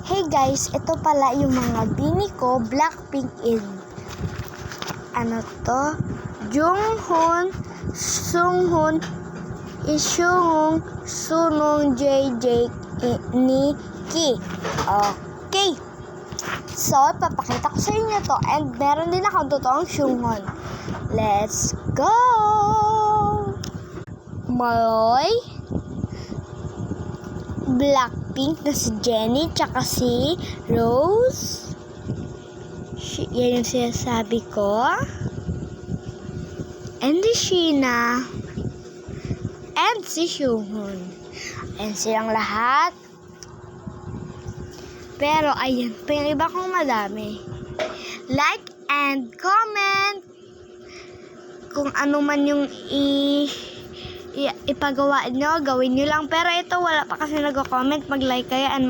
Hey guys, ito pala yung mga bini ko, Blackpink in Jonghyun, Sunghoon, Iseung, Sunong, JJ, Nikki. Okay. So, papakita ko sa inyo to. And meron din akong totoong Sunghoon. Let's go! Maloy, Blackpink na si Jennie, tsaka si Rose. Yan yung sinasabi ko. And si Sheena. And si Sunghoon. And silang lahat. Pero ayan pa yung iba kong madami. Like and comment kung ano man yung ipagawa nyo, gawin nyo lang. Pero ito wala pa kasi nag-comment. Mag-like kayo and